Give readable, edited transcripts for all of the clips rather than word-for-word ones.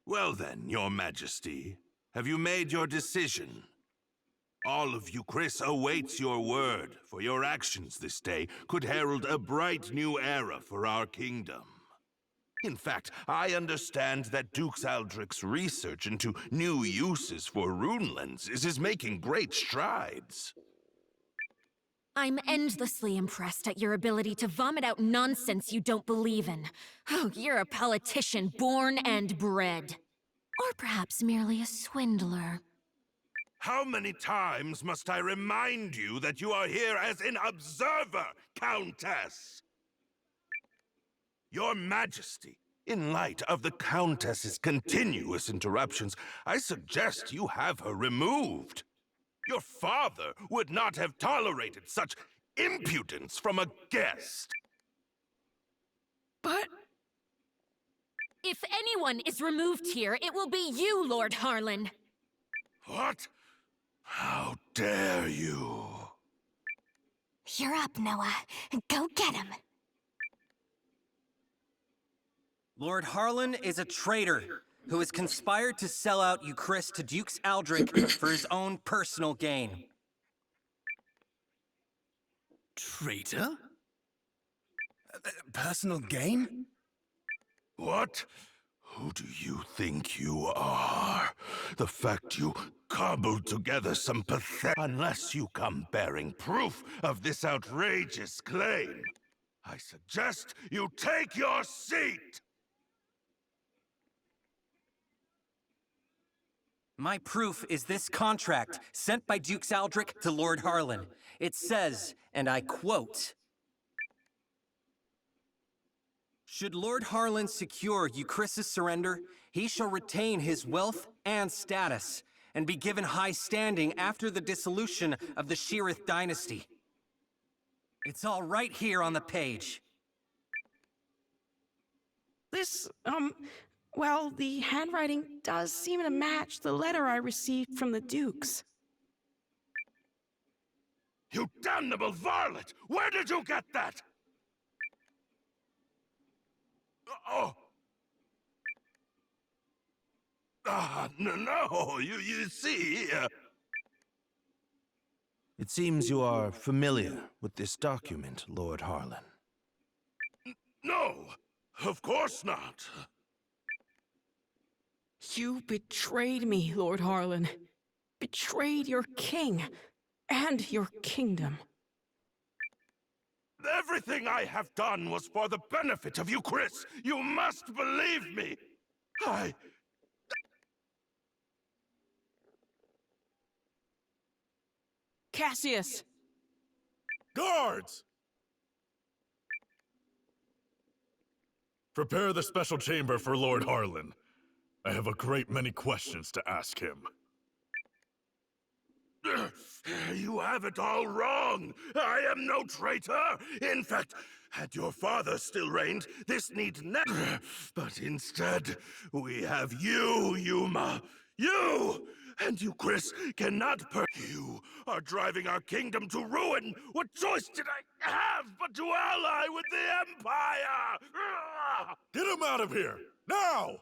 Well then, Your Majesty, have you made your decision? All of you, Chris, awaits your word, for your actions this day could herald a bright new era for our kingdom. In fact, I understand that Duke Aldrich's research into new uses for rune lenses is making great strides. I'm endlessly impressed at your ability to vomit out nonsense you don't believe in. Oh, you're a politician born and bred. Or perhaps merely a swindler. How many times must I remind you that you are here as an observer, Countess? Your Majesty, in light of the Countess's continuous interruptions, I suggest you have her removed. Your father would not have tolerated such impudence from a guest. But... If anyone is removed here, it will be you, Lord Harlan. What? How dare you? You're up, Noah. Go get him. Lord Harlan is a traitor who has conspired to sell out Euchris to Duke Aldrich for his own personal gain. Traitor? Personal gain? What? Who do you think you are? The fact you cobbled together some pathetic... Unless you come bearing proof of this outrageous claim, I suggest you take your seat! My proof is this contract sent by Duke Aldrich to Lord Harlan. It says, and I quote, "Should Lord Harlan secure Euchris' surrender, he shall retain his wealth and status, and be given high standing after the dissolution of the Sheerith dynasty." It's all right here on the page. This, well, the handwriting does seem to match the letter I received from the Dukes. You damnable varlet! Where did you get that? Oh! No, you see... It seems you are familiar with this document, Lord Harlan. No, of course not. You betrayed me, Lord Harlan. Betrayed your king and your kingdom. Everything I have done was for the benefit of you, Chris. You must believe me. Cassius! Guards! Prepare the special chamber for Lord Harlan. I have a great many questions to ask him. You have it all wrong. I am no traitor. In fact, had your father still reigned, this need never... But instead, we have you, Yuma. You! And you, Chris, cannot You are driving our kingdom to ruin. What choice did I have but to ally with the Empire? Get him out of here! Now!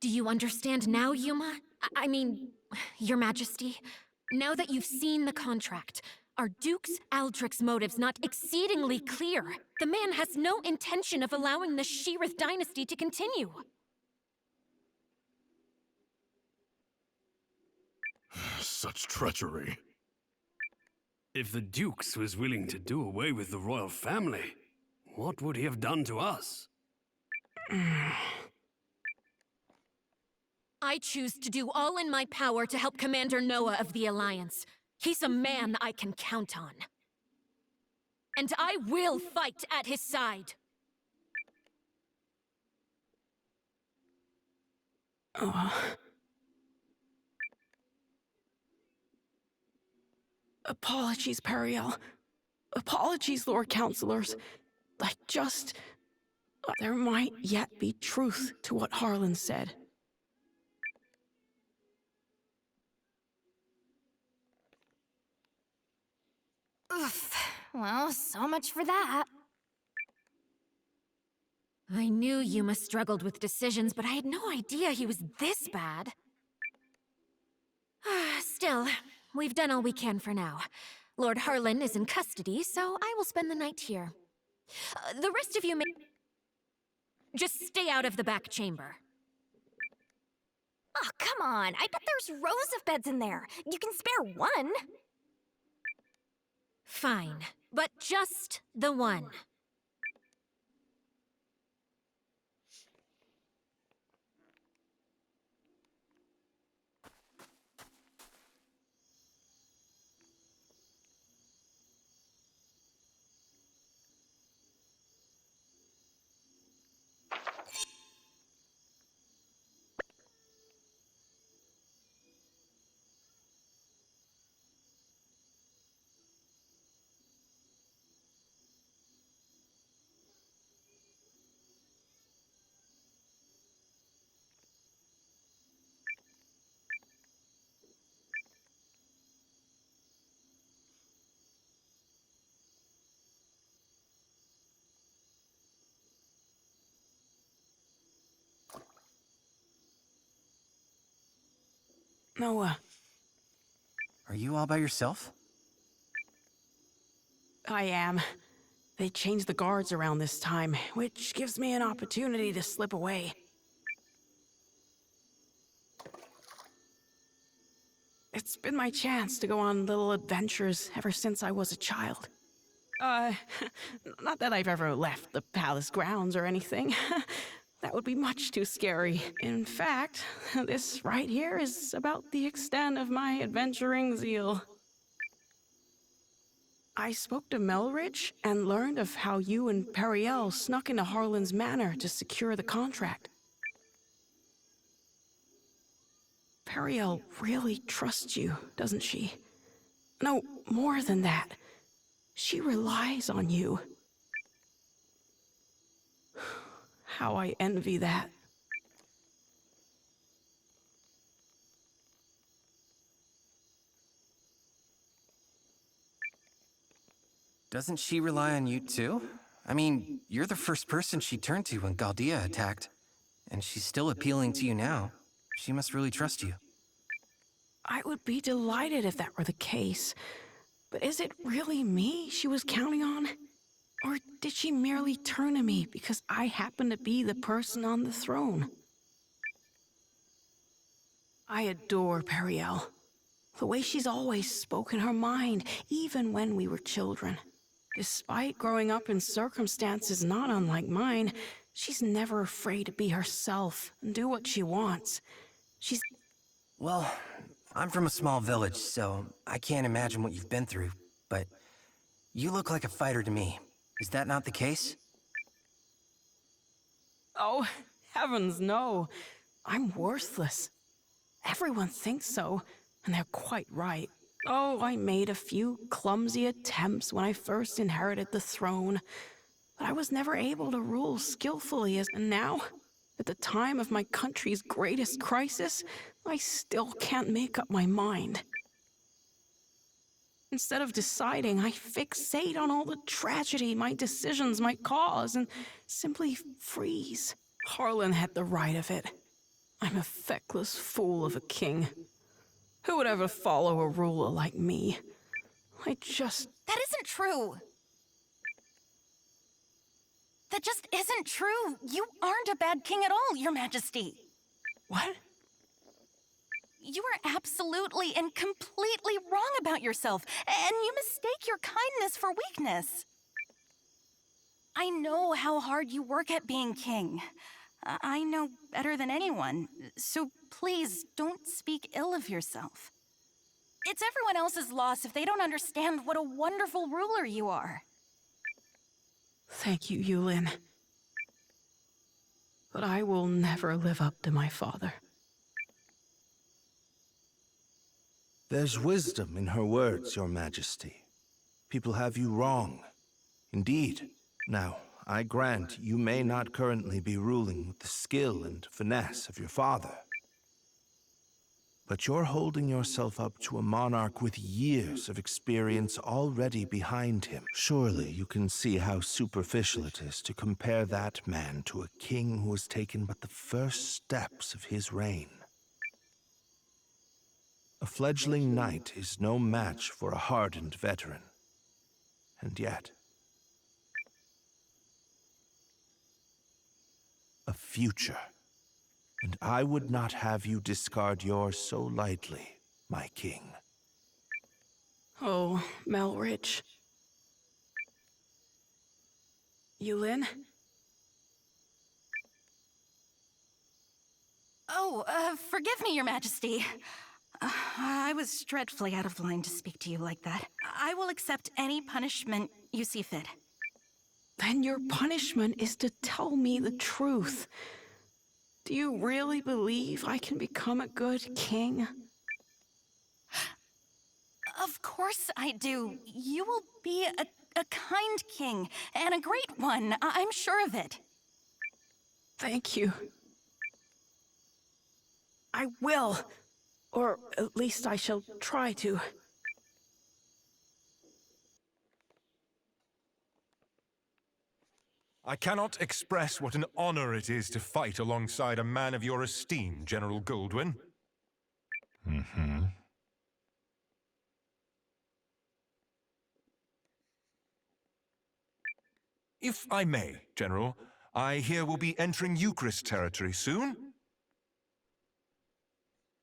Do you understand now, Yuma? I mean, Your Majesty? Now that you've seen the contract, are Duke Aldrich's motives not exceedingly clear? The man has no intention of allowing the Sheerith dynasty to continue. Such treachery. If the Dukes was willing to do away with the royal family, What would he have done to us? I choose to do all in my power to help Commander Noah of the Alliance. He's a man I can count on. And I will fight at his side. Apologies, Periel. Apologies, Lord Counselors. There might yet be truth to what Harlan said. Oof. Well, so much for that. I knew Yuma struggled with decisions, but I had no idea he was this bad. Still, we've done all we can for now. Lord Harlan is in custody, so I will spend the night here. The rest of you may... just stay out of the back chamber. Oh, come on. I bet there's rows of beds in there. You can spare one. Fine, but just the one. Noah, Are you all by yourself? I am. They changed the guards around this time, which gives me an opportunity to slip away. It's been my chance to go on little adventures ever since I was a child. Not that I've ever left the palace grounds or anything. That would be much too scary. In fact, this right here is about the extent of my adventuring zeal. I spoke to Melridge and learned of how you and Periel snuck into Harlan's manor to secure the contract. Periel really trusts you, doesn't she? No, more than that. She relies on you. How I envy that. Doesn't she rely on you too? I mean, you're the first person she turned to when Galdea attacked. And she's still appealing to you now. She must really trust you. I would be delighted if that were the case. But is it really me she was counting on? Or did she merely turn to me because I happen to be the person on the throne? I adore Periel. The way she's always spoken her mind, even when we were children. Despite growing up in circumstances not unlike mine, she's never afraid to be herself and do what she wants. Well, I'm from a small village, so I can't imagine what you've been through, but you look like a fighter to me. Is that not the case? Oh, heavens no. I'm worthless. Everyone thinks so, and they're quite right. Oh, I made a few clumsy attempts when I first inherited the throne, but I was never able to rule skillfully and now, at the time of my country's greatest crisis, I still can't make up my mind. Instead of deciding, I fixate on all the tragedy my decisions might cause and simply freeze. Harlan had the right of it. I'm a feckless fool of a king. Who would ever follow a ruler like me? That isn't true. That just isn't true. You aren't a bad king at all, Your Majesty. What? You are absolutely and completely wrong about yourself, and you mistake your kindness for weakness. I know how hard you work at being king. I know better than anyone, so please don't speak ill of yourself. It's everyone else's loss if they don't understand what a wonderful ruler you are. Thank you, Eiyuden. But I will never live up to my father. There's wisdom in her words, Your Majesty. People have you wrong. Indeed. Now, I grant you may not currently be ruling with the skill and finesse of your father. But you're holding yourself up to a monarch with years of experience already behind him. Surely you can see how superficial it is to compare that man to a king who has taken but the first steps of his reign. A fledgling knight is no match for a hardened veteran. And yet, a future. And I would not have you discard yours so lightly, my king. Oh, Melrich. Eiyuden? Oh, forgive me, Your Majesty. I was dreadfully out of line to speak to you like that. I will accept any punishment you see fit. Then your punishment is to tell me the truth. Do you really believe I can become a good king? Of course I do. You will be a kind king, and a great one. I'm sure of it. Thank you. I will. Or at least I shall try to. I cannot express what an honor it is to fight alongside a man of your esteem, General Goldwyn. If I may, General, I hear we'll be entering Eucharist territory soon.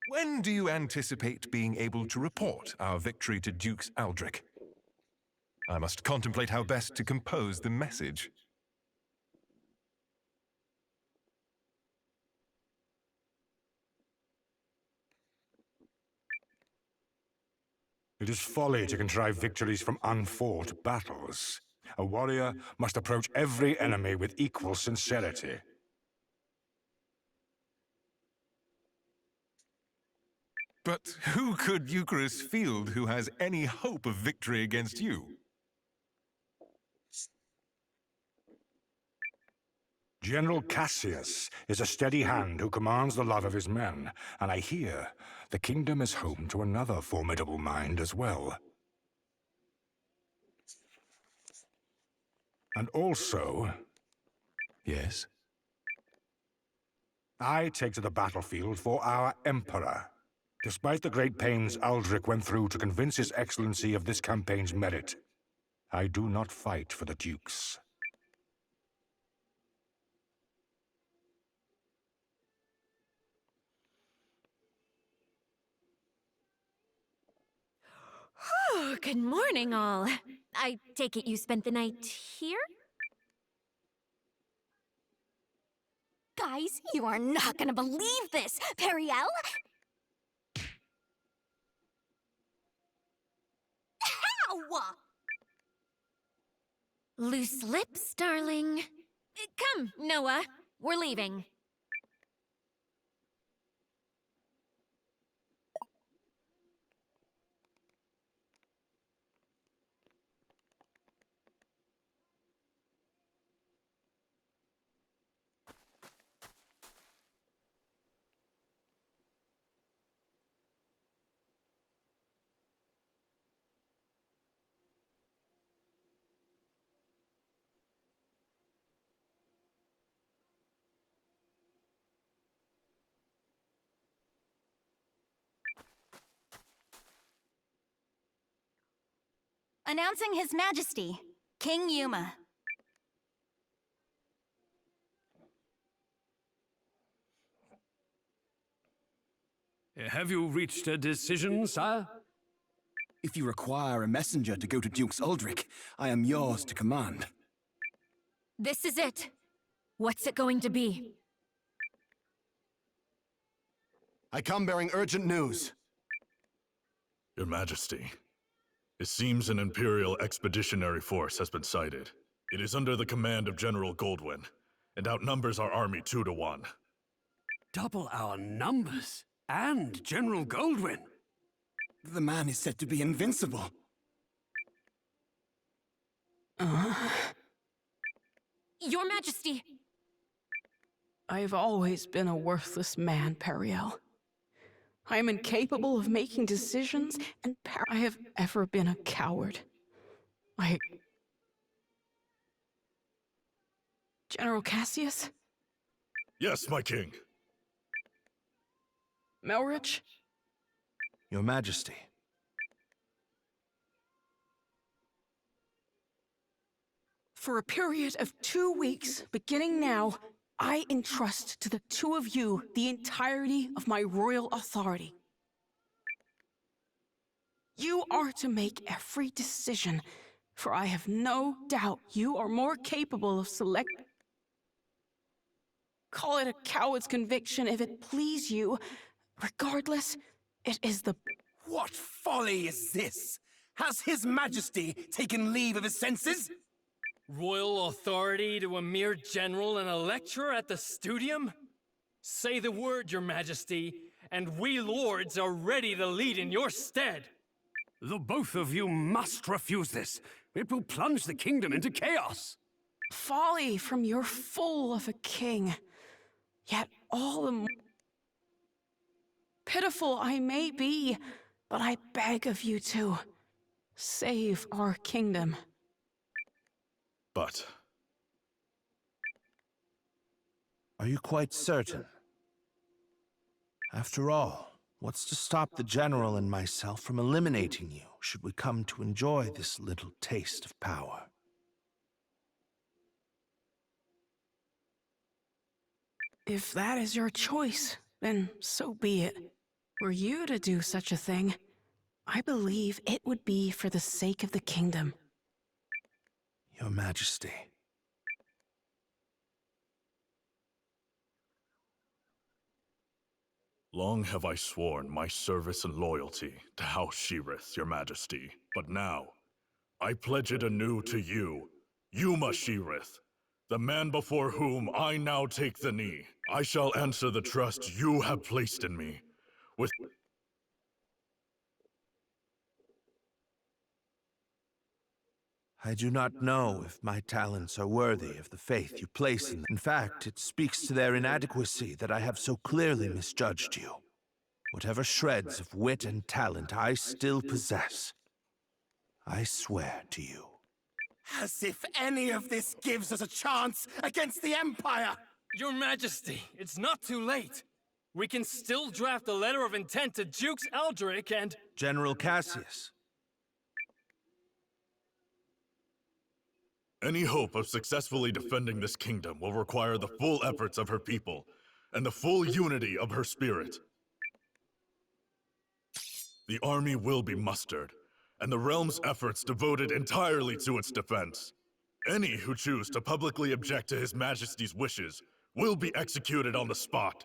When do you anticipate being able to report our victory to Dukes Aldrich? I must contemplate how best to compose the message. It is folly to contrive victories from unfought battles. A warrior must approach every enemy with equal sincerity. But who could Eucharist field who has any hope of victory against you? General Cassius is a steady hand who commands the love of his men, and I hear the kingdom is home to another formidable mind as well. And also... Yes? I take to the battlefield for our Emperor. Despite the great pains Aldrich went through to convince His Excellency of this campaign's merit, I do not fight for the Dukes. Oh, good morning, all. I take it you spent the night here? Guys, you are not gonna believe this! Periel? Ow! Loose lips, darling. Come, Noah. We're leaving. Announcing His Majesty, King Yuma. Have you reached a decision, sire? If you require a messenger to go to Dukes Aldrich, I am yours to command. This is it. What's it going to be? I come bearing urgent news. Your Majesty, it seems an Imperial expeditionary force has been sighted. It is under the command of General Goldwyn, and outnumbers our army 2 to 1. Double our numbers? And General Goldwyn? The man is said to be invincible. Your Majesty! I've always been a worthless man, Periel. I am incapable of making decisions, and I have ever been a coward. General Cassius? Yes, my king. Melrich? Your Majesty. For a period of 2 weeks, beginning now, I entrust to the two of you the entirety of my royal authority. You are to make every decision, for I have no doubt you are more capable of Call it a coward's conviction if it please you. Regardless, it is the... What folly is this? Has His Majesty taken leave of his senses? Royal authority to a mere general and a lecturer at the studium? Say the word, Your Majesty, and we lords are ready to lead in your stead. The both of you must refuse this. It will plunge the kingdom into chaos. Folly from your fool of a king. Yet all the more pitiful I may be, but I beg of you to save our kingdom. But... Are you quite certain? After all, what's to stop the General and myself from eliminating you, should we come to enjoy this little taste of power? If that is your choice, then so be it. Were you to do such a thing, I believe it would be for the sake of the kingdom. Your Majesty. Long have I sworn my service and loyalty to House Sheerith, Your Majesty. But now, I pledge it anew to you, Yuma Sheerith, the man before whom I now take the knee. I shall answer the trust you have placed in me with... I do not know if my talents are worthy of the faith you place in them. In fact, it speaks to their inadequacy that I have so clearly misjudged you. Whatever shreds of wit and talent I still possess, I swear to you. As if any of this gives us a chance against the Empire! Your Majesty, it's not too late. We can still draft a letter of intent to Dukes Aldrich and... General Cassius. Any hope of successfully defending this kingdom will require the full efforts of her people, and the full unity of her spirit. The army will be mustered, and the realm's efforts devoted entirely to its defense. Any who choose to publicly object to His Majesty's wishes will be executed on the spot.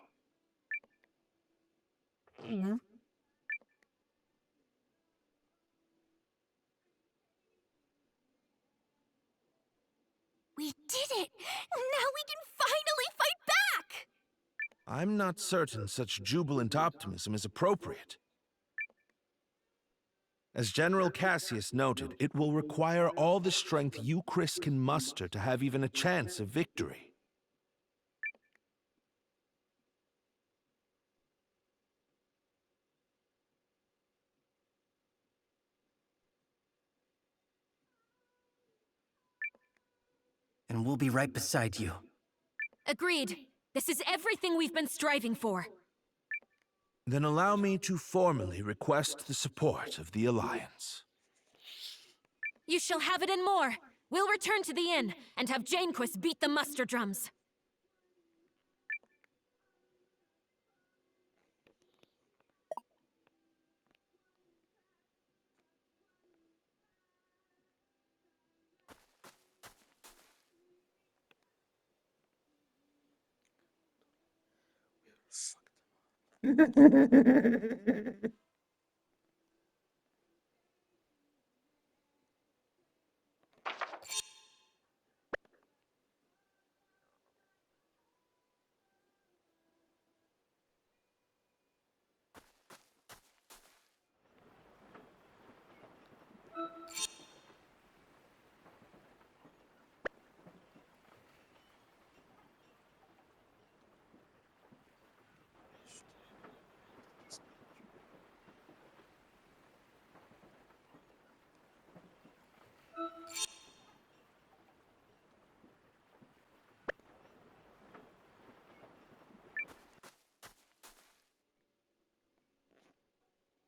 We did it! Now we can finally fight back! I'm not certain such jubilant optimism is appropriate. As General Cassius noted, it will require all the strength you, Chris, can muster to have even a chance of victory. And we'll be right beside you. Agreed. This is everything we've been striving for. Then allow me to formally request the support of the Alliance. You shall have it and more. We'll return to the inn and have Janequist beat the muster drums.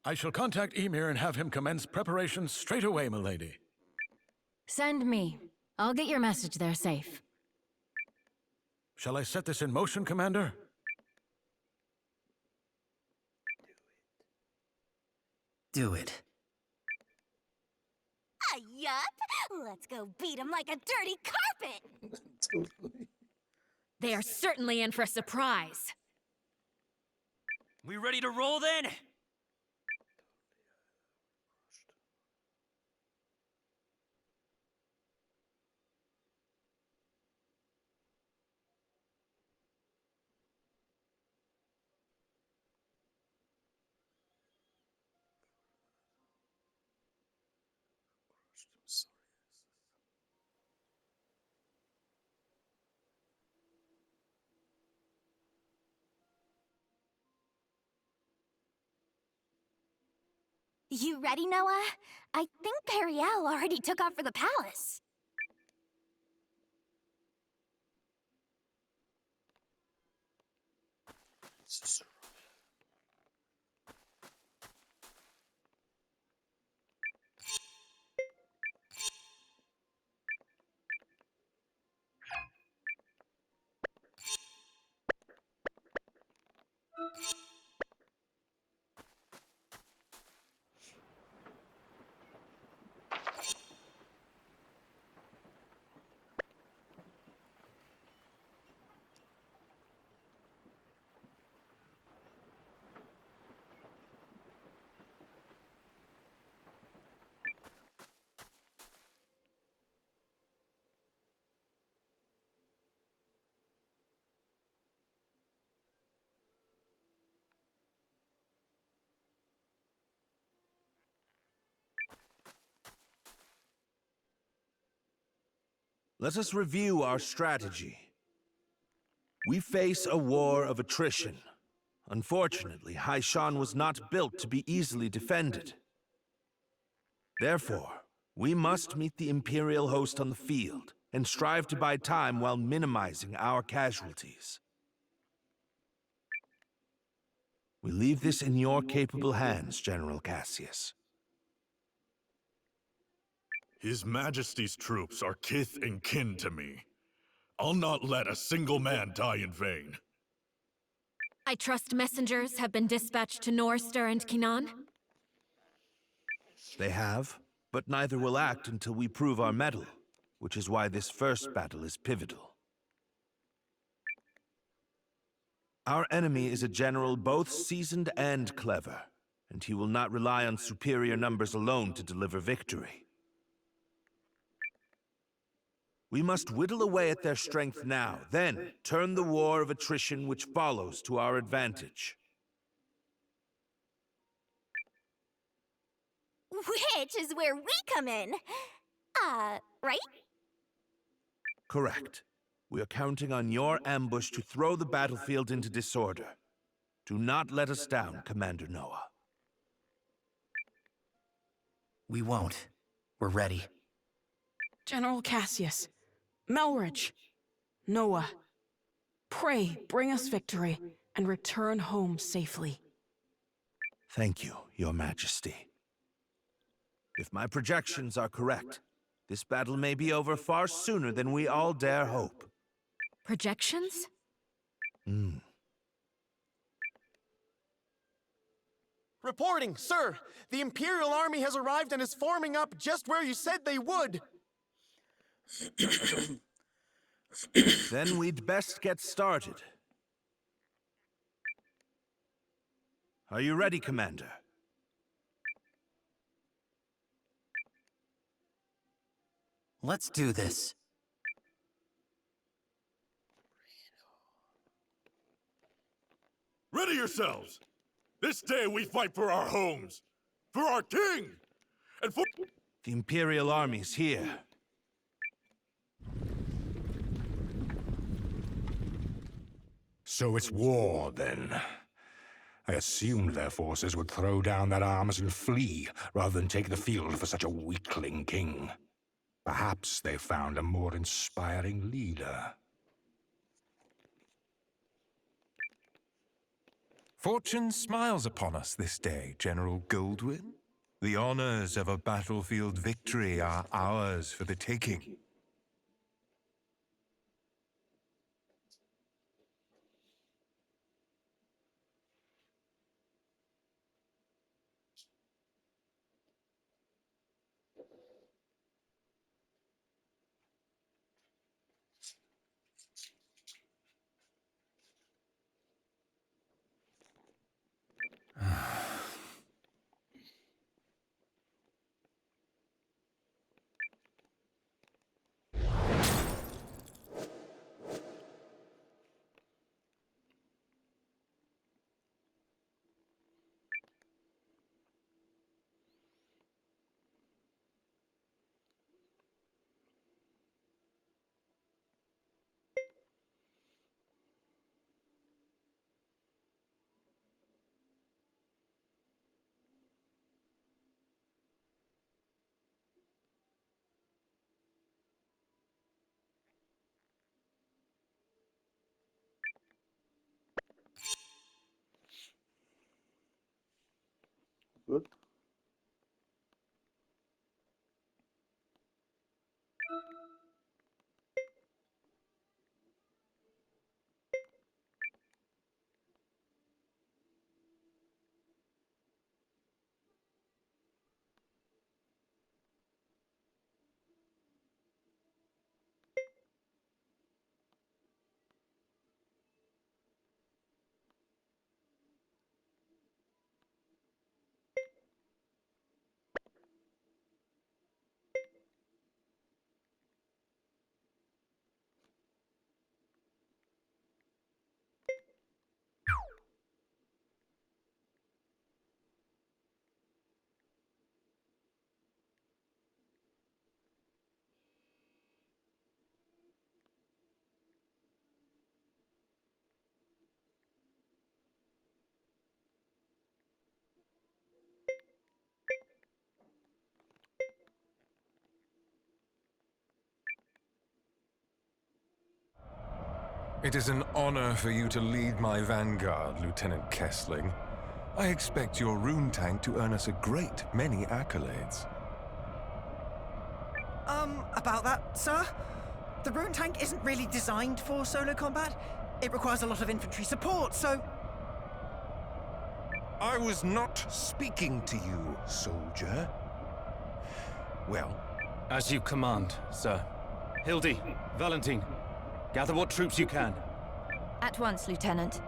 I shall contact Emir and have him commence preparations straight away, milady. Send me. I'll get your message there safe. Shall I set this in motion, Commander? Do it. Yup. Let's go beat him like a dirty carpet. Totally. They are certainly in for a surprise. We ready to roll then? You ready, Noah? I think Periel already took off for the palace. Let us review our strategy. We face a war of attrition. Unfortunately, Haishan was not built to be easily defended. Therefore, we must meet the Imperial host on the field and strive to buy time while minimizing our casualties. We leave this in your capable hands, General Cassius. His Majesty's troops are kith and kin to me. I'll not let a single man die in vain. I trust messengers have been dispatched to Norster and Kinan? They have, but neither will act until we prove our mettle, which is why this first battle is pivotal. Our enemy is a general both seasoned and clever, and he will not rely on superior numbers alone to deliver victory. We must whittle away at their strength now, then turn the war of attrition which follows to our advantage. Which is where we come in. Right? Correct. We are counting on your ambush to throw the battlefield into disorder. Do not let us down, Commander Noah. We won't. We're ready. General Cassius, Melridge, Noah, pray bring us victory and return home safely. Thank you, Your Majesty. If my projections are correct, this battle may be over far sooner than we all dare hope. Projections? Reporting, sir! The Imperial Army has arrived and is forming up just where you said they would! Then we'd best get started. Are you ready, Commander? Let's do this. Ready yourselves! This day we fight for our homes, for our king, and for— The Imperial army's here. So it's war, then. I assumed their forces would throw down their arms and flee, rather than take the field for such a weakling king. Perhaps they found a more inspiring leader. Fortune smiles upon us this day, General Goldwyn. The honors of a battlefield victory are ours for the taking. Good. It is an honor for you to lead my vanguard, Lieutenant Kessling. I expect your rune tank to earn us a great many accolades. About that, sir? The rune tank isn't really designed for solo combat. It requires a lot of infantry support, so... I was not speaking to you, soldier. Well? As you command, sir. Hildy, Valentine, gather what troops you can. At once, Lieutenant.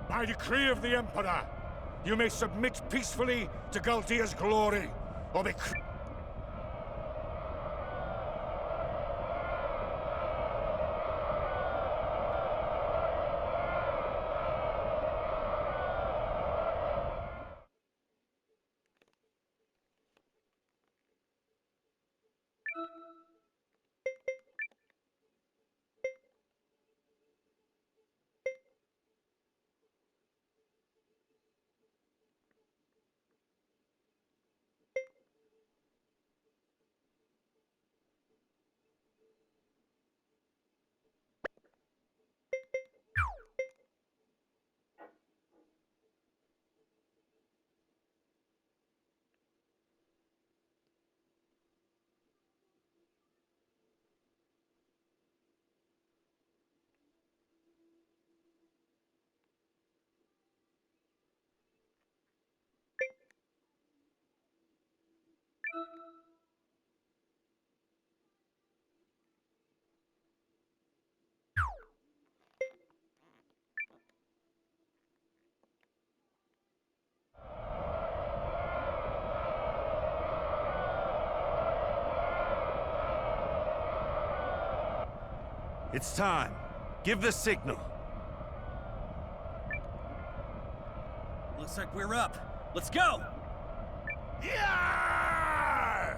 By decree of the Emperor, you may submit peacefully to Galdia's glory, or be... It's time. Give the signal. Looks like we're up. Let's go! Yeah!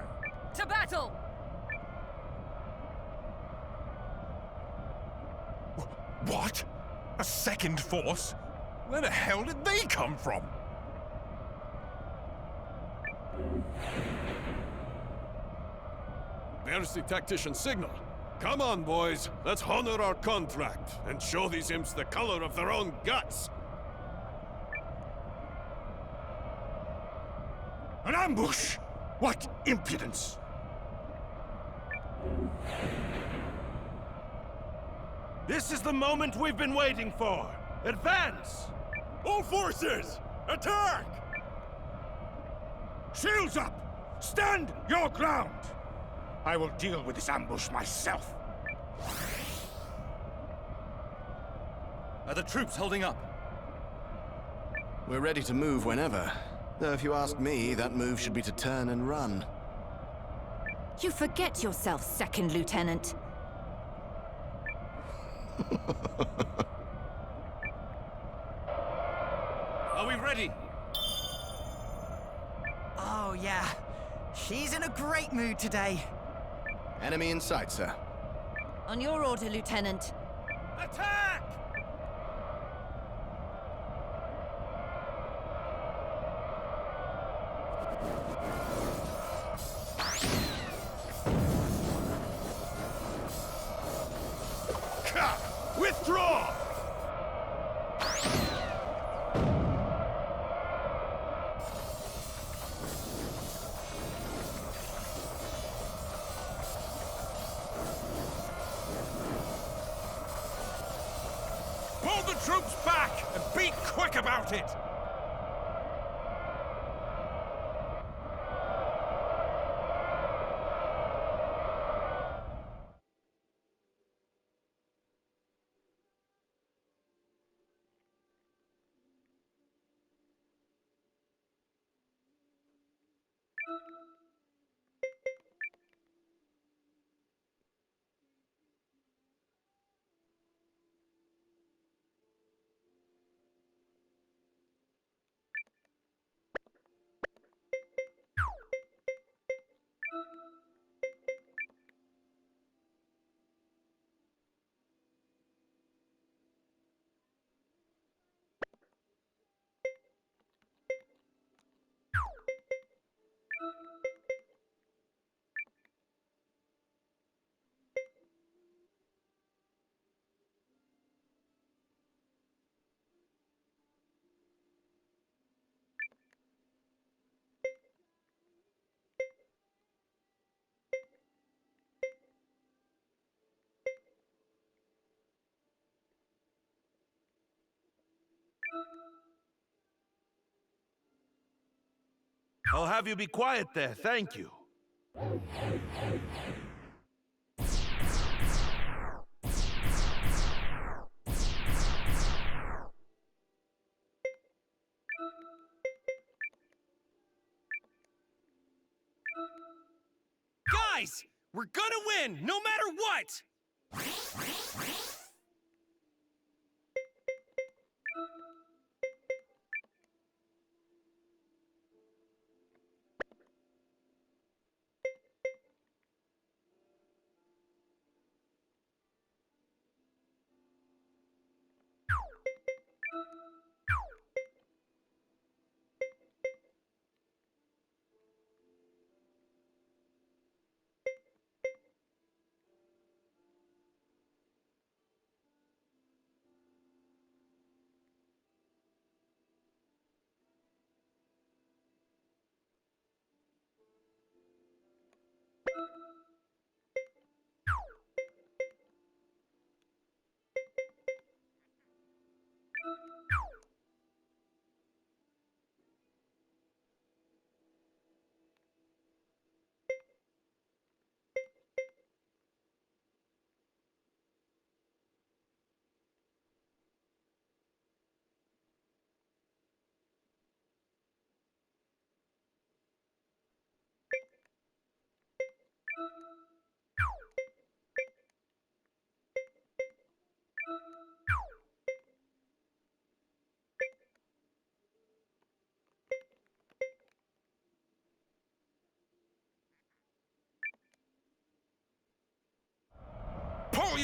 To battle! What? A second force? Where the hell did they come from? There's the tactician's signal. Come on, boys. Let's honor our contract and show these imps the color of their own guts. An ambush! What impudence! This is the moment we've been waiting for. Advance! All forces, attack! Shields up! Stand your ground! I will deal with this ambush myself. Are the troops holding up? We're ready to move whenever. Though if you ask me, that move should be to turn and run. You forget yourself, Second Lieutenant. Are we ready? Oh, yeah. She's in a great mood today. Enemy in sight, sir. On your order, Lieutenant. Attack! Withdraw! Pull the troops back and be quick about it! I'll have you be quiet there, thank you. Guys, we're gonna win, no matter what!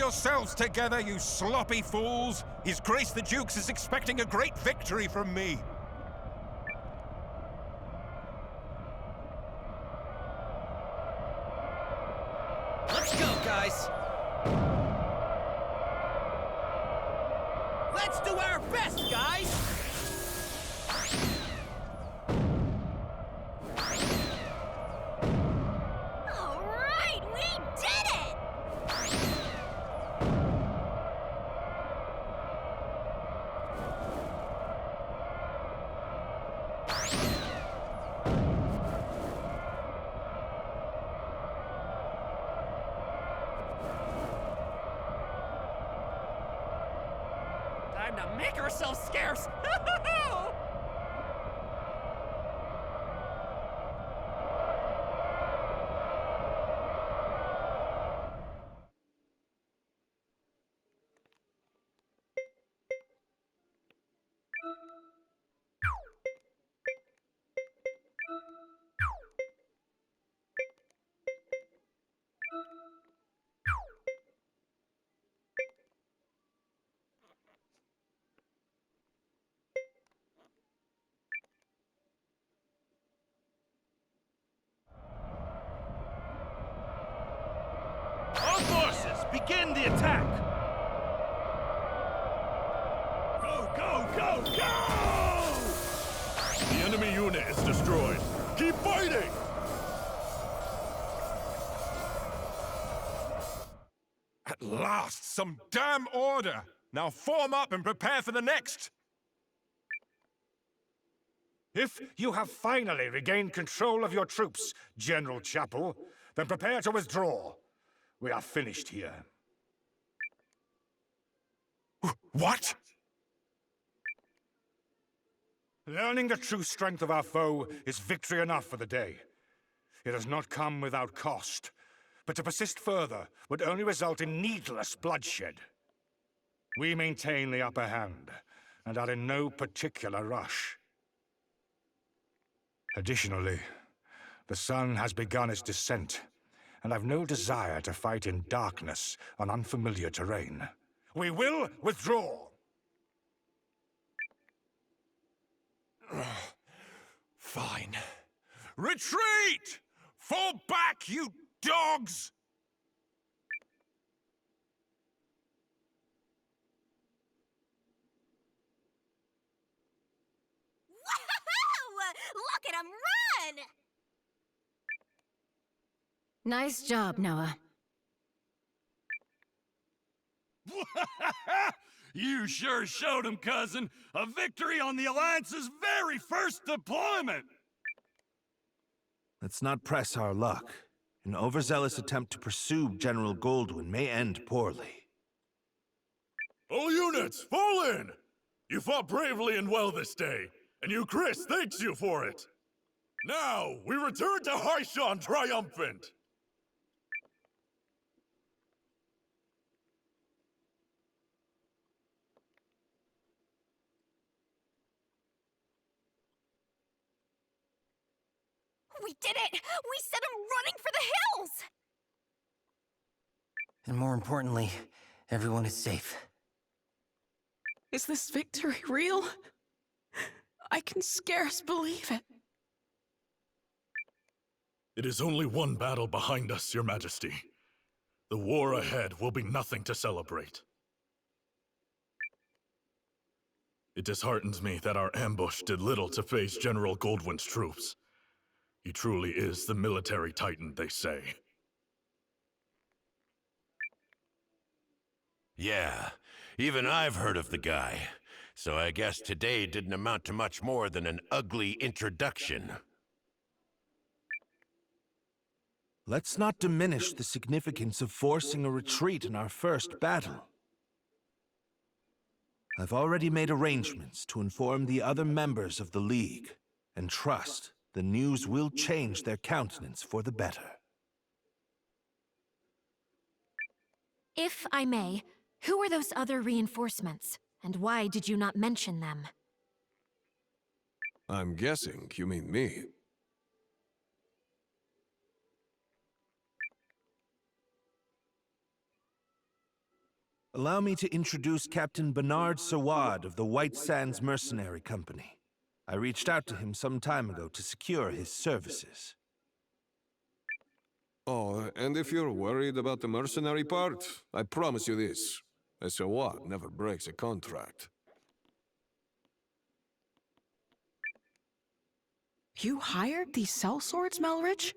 yourselves together, you sloppy fools! His Grace the Dukes is expecting a great victory from me! Let's go, guys! Let's do our best, guys! All right, we did it! Time to make ourselves scarce! All forces, begin the attack! Go, go, go, go! The enemy unit is destroyed. Keep fighting! At last, some damn order! Now form up and prepare for the next! If you have finally regained control of your troops, General Chapel, then prepare to withdraw. We are finished here. What? Learning the true strength of our foe is victory enough for the day. It has not come without cost, but to persist further would only result in needless bloodshed. We maintain the upper hand, and are in no particular rush. Additionally, the sun has begun its descent, and I've no desire to fight in darkness on unfamiliar terrain. We will withdraw! Fine. Retreat! Fall back, you dogs! Woohoo! Look at him run! Nice job, Noah. You sure showed him, cousin. A victory on the Alliance's very first deployment! Let's not press our luck. An overzealous attempt to pursue General Goldwyn may end poorly. All units, fall in! You fought bravely and well this day, and you, Chris, thanks you for it. Now, we return to Haishan triumphant! We did it! We sent him running for the hills! And more importantly, everyone is safe. Is this victory real? I can scarce believe it. It is only one battle behind us, Your Majesty. The war ahead will be nothing to celebrate. It disheartens me that our ambush did little to face General Goldwyn's troops. He truly is the military titan, they say. Yeah, even I've heard of the guy. So I guess today didn't amount to much more than an ugly introduction. Let's not diminish the significance of forcing a retreat in our first battle. I've already made arrangements to inform the other members of the League, and trust the news will change their countenance for the better. If I may, who are those other reinforcements, and why did you not mention them? I'm guessing you mean me. Allow me to introduce Captain Bernard Sawad of the White Sands Mercenary Company. I reached out to him some time ago to secure his services. Oh, and if you're worried about the mercenary part, I promise you this. A Sawad never breaks a contract. You hired these sellswords, Melrich?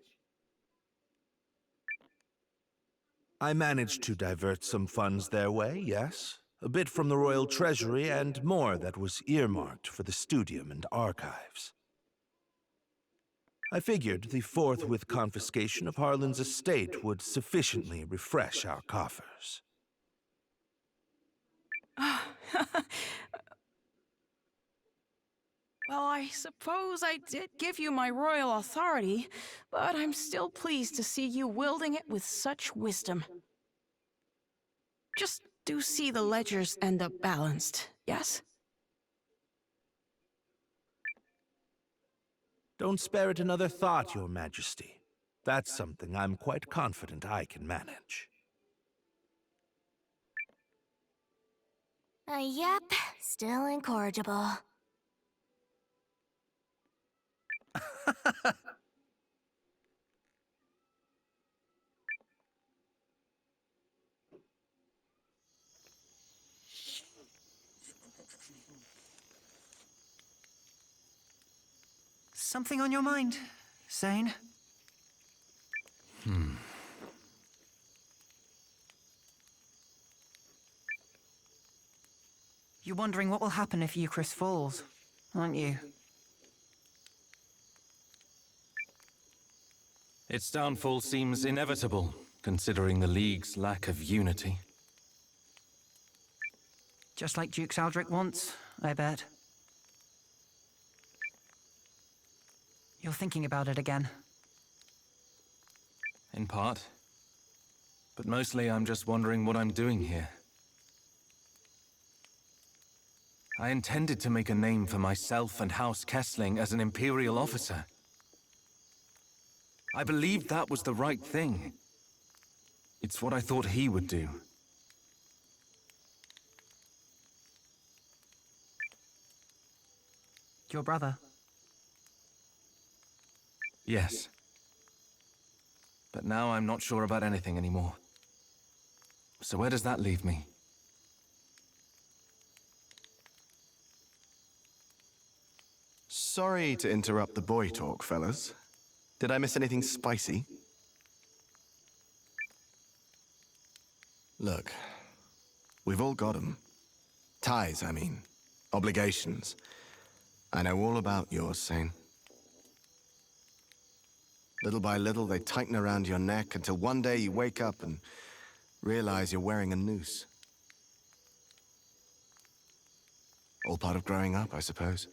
I managed to divert some funds their way, yes. A bit from the royal treasury and more that was earmarked for the studium and archives. I figured the forthwith confiscation of Harlan's estate would sufficiently refresh our coffers. Well, I suppose I did give you my royal authority, but I'm still pleased to see you wielding it with such wisdom. Just do see the ledgers end up balanced, yes? Don't spare it another thought, Your Majesty. That's something I'm quite confident I can manage. Yep, still incorrigible. Something on your mind, Zane? You're wondering what will happen if Eucharist falls, aren't you? Its downfall seems inevitable, considering the League's lack of unity. Just like Duke Aldrich wants, I bet. You're thinking about it again. In part. But mostly I'm just wondering what I'm doing here. I intended to make a name for myself and House Kessling as an Imperial officer. I believed that was the right thing. It's what I thought he would do. Your brother? Yes. But now I'm not sure about anything anymore. So where does that leave me? Sorry to interrupt the boy talk, fellas. Did I miss anything spicy? Look, we've all got 'em. Ties, I mean. Obligations. I know all about yours, Sane. Little by little, they tighten around your neck until one day you wake up and realize you're wearing a noose. All part of growing up, I suppose.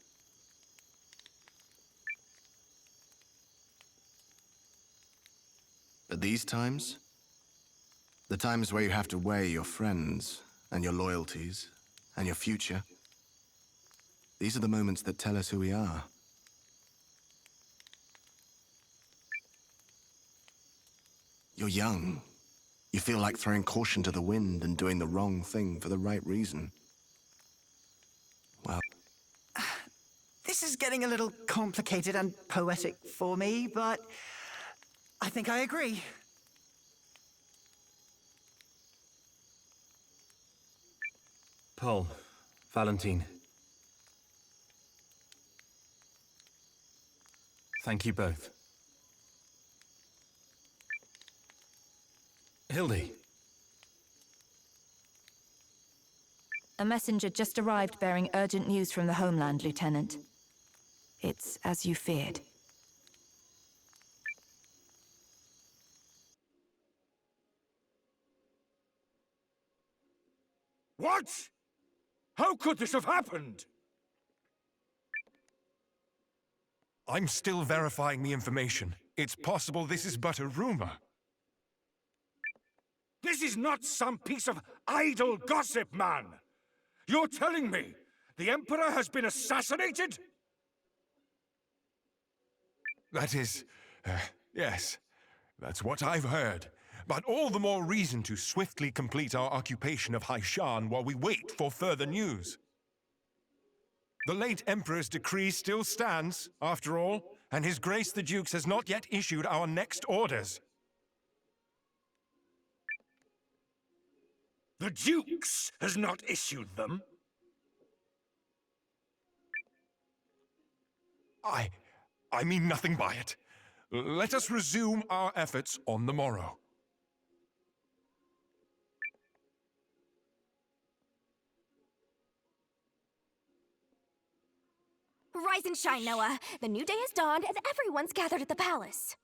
But these times, the times where you have to weigh your friends and your loyalties and your future, these are the moments that tell us who we are. You're young. You feel like throwing caution to the wind and doing the wrong thing for the right reason. Well, This is getting a little complicated and poetic for me, but I think I agree. Paul, Valentine. Thank you both. Hildy. A messenger just arrived bearing urgent news from the homeland, Lieutenant. It's as you feared. What? How could this have happened? I'm still verifying the information. It's possible this is but a rumor. This is not some piece of idle gossip, man! You're telling me the Emperor has been assassinated? That is... yes. That's what I've heard. but all the more reason to swiftly complete our occupation of Haishan while we wait for further news. The late Emperor's decree still stands, after all, and His Grace the Dukes has not yet issued our next orders. The Dukes has not issued them? I mean nothing by it. Let us resume our efforts on the morrow. Rise and shine, Noah. The new day has dawned and everyone's gathered at the palace.